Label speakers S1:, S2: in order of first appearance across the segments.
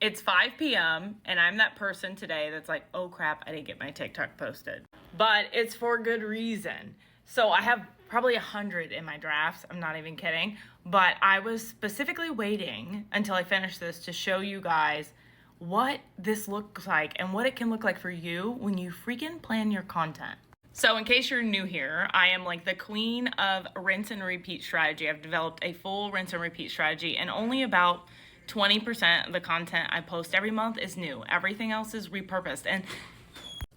S1: It's 5 p.m. and I'm that person today that's like, oh crap, I didn't get my TikTok posted. But it's for good reason. So I have probably 100 in my drafts. I'm not even kidding. But I was specifically waiting until I finished this to show you guys what this looks like and what it can look like for you when you freaking plan your content. So in case you're new here, I am like the queen of rinse and repeat strategy. I've developed a full rinse and repeat strategy, and only about 20% of the content I post every month is new. Everything else is repurposed.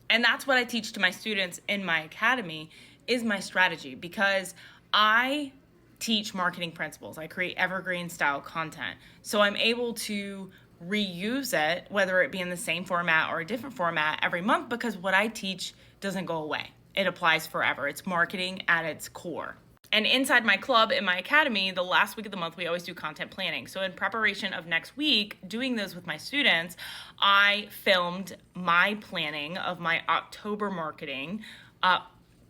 S1: And that's what I teach to my students in my academy is my strategy, because I teach marketing principles. I create evergreen style content. So I'm able to reuse it, whether it be in the same format or a different format every month, because what I teach doesn't go away. It applies forever. It's marketing at its core. And inside my club in my academy, the last week of the month, we always do content planning. So in preparation of next week, doing those with my students, I filmed my planning of my October marketing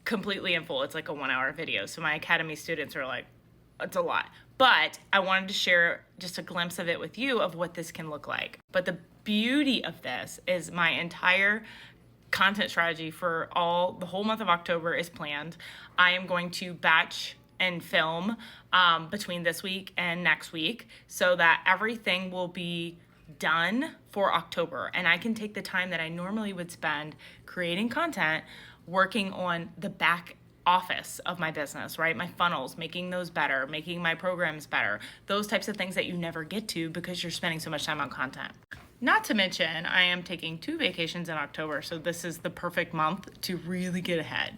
S1: completely in full. It's like a 1-hour video. So my academy students are like, it's a lot. But I wanted to share just a glimpse of it with you of what this can look like. But the beauty of this is my entire content strategy for the whole month of October is planned. I am going to batch and film between this week and next week so that everything will be done for October. And I can take the time that I normally would spend creating content, working on the back office of my business, right? My funnels, making those better, making my programs better, those types of things that you never get to because you're spending so much time on content. Not to mention, I am taking 2 vacations in October, so this is the perfect month to really get ahead.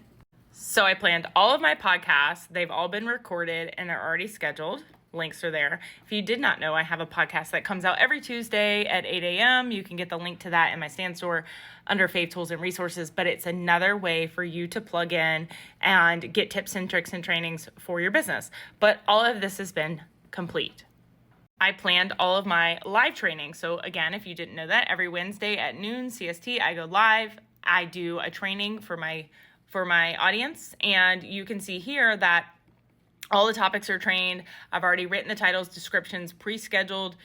S1: So I planned all of my podcasts. They've all been recorded and they're already scheduled. Links are there. If you did not know, I have a podcast that comes out every Tuesday at 8 a.m. You can get the link to that in my stand store under Fave Tools and Resources, but it's another way for you to plug in and get tips and tricks and trainings for your business. But all of this has been complete. I planned all of my live training. So again, if you didn't know that, every Wednesday at noon CST, I go live. I do a training for my audience, and you can see here that all the topics are trained. I've already written the titles, descriptions, pre-scheduled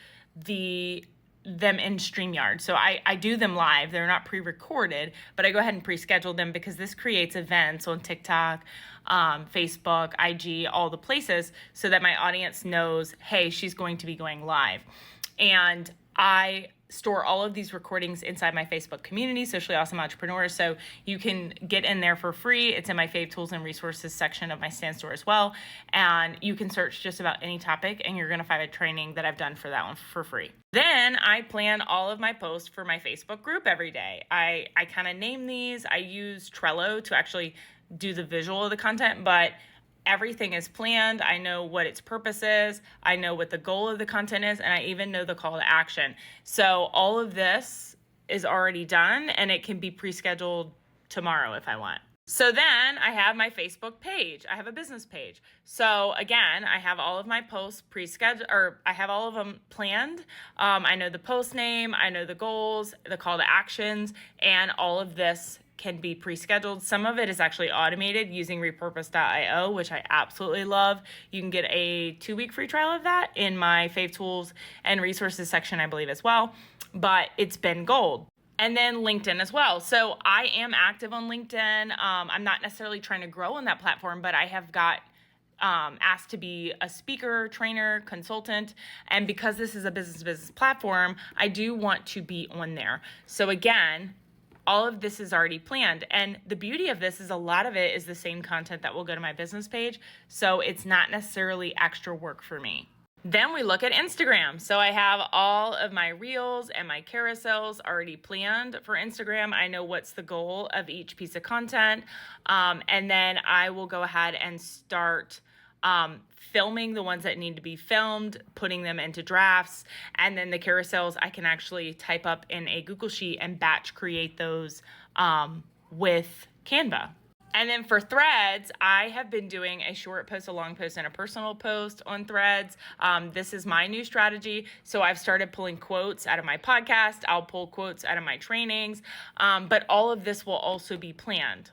S1: them in StreamYard. So I do them live. They're not pre-recorded, but I go ahead and pre-schedule them because this creates events on TikTok, Facebook, IG, all the places, so that my audience knows, hey, she's going to be going live. And I store all of these recordings inside my Facebook community, Socially Awesome Entrepreneurs, so you can get in there for free. It's in my Fave Tools and Resources section of my stand store as well, and you can search just about any topic, and you're going to find a training that I've done for that one for free. Then I plan all of my posts for my Facebook group every day. I kind of name these. I use Trello to actually do the visual of the content, but everything is planned. I know what its purpose is. I know what the goal of the content is, and I even know the call to action. So all of this is already done, and it can be pre-scheduled tomorrow if I want. So then I have my Facebook page. I have a business page. So again, I have all of my posts pre-scheduled, or I have all of them planned. I know the post name, I know the goals, the call to actions, and all of this can be pre-scheduled. Some of it is actually automated using repurpose.io, which I absolutely love. You can get a 2-week free trial of that in my Fave Tools and Resources section, I believe, as well. But it's been gold. And then LinkedIn as well. So I am active on LinkedIn. I'm not necessarily trying to grow on that platform, but I have got asked to be a speaker, trainer, consultant. And because this is a business platform, I do want to be on there. So again, all of this is already planned. And the beauty of this is a lot of it is the same content that will go to my business page. So it's not necessarily extra work for me. Then we look at Instagram. So I have all of my reels and my carousels already planned for Instagram. I know what's the goal of each piece of content. And then I will go ahead and start filming the ones that need to be filmed, putting them into drafts, and then the carousels I can actually type up in a Google Sheet and batch create those with Canva. And then for Threads, I have been doing a short post, a long post, and a personal post on Threads. This is my new strategy. So I've started pulling quotes out of my podcast. I'll pull quotes out of my trainings, but all of this will also be planned.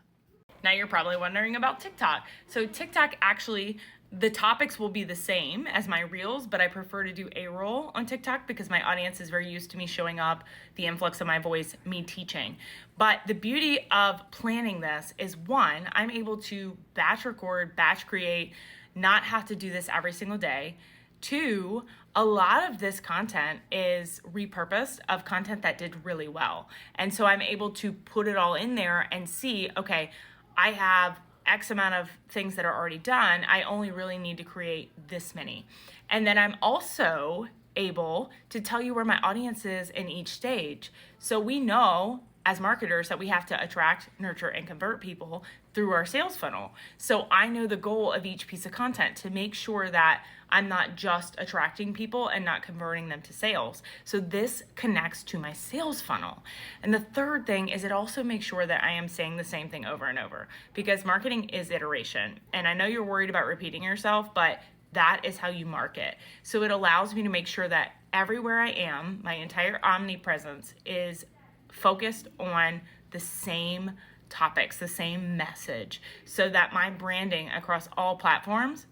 S1: Now you're probably wondering about TikTok. So TikTok actually The topics will be the same as my reels, but I prefer to do A-roll on TikTok because my audience is very used to me showing up, the influx of my voice, me teaching. But the beauty of planning this is, one, I'm able to batch record, batch create, not have to do this every single day. Two, a lot of this content is repurposed of content that did really well. And so I'm able to put it all in there and see, okay, I have X amount of things that are already done. I only really need to create this many. And then I'm also able to tell you where my audience is in each stage. So we know as marketers that we have to attract, nurture, and convert people through our sales funnel. So I know the goal of each piece of content to make sure that I'm not just attracting people and not converting them to sales. So this connects to my sales funnel. And the third thing is it also makes sure that I am saying the same thing over and over, because marketing is iteration. And I know you're worried about repeating yourself, but that is how you market. So it allows me to make sure that everywhere I am, my entire omnipresence is focused on the same topics, the same message, so that my branding across all platforms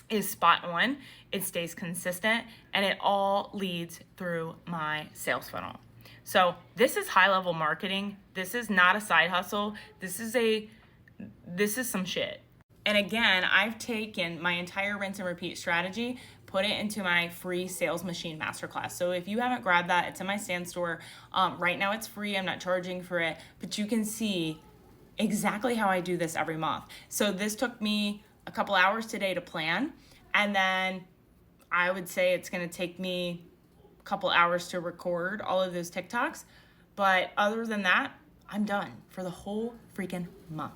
S1: is spot on, it stays consistent, and it all leads through my sales funnel. So this is high-level marketing. This is not a side hustle. This is some shit. And again, I've taken my entire rinse and repeat strategy, put it into my free sales machine masterclass. So if you haven't grabbed that, it's in my Stand store. Right now it's free. I'm not charging for it, but you can see exactly how I do this every month. So this took me a couple hours today to plan, and then I would say it's going to take me a couple hours to record all of those TikToks. But other than that, I'm done for the whole freaking month.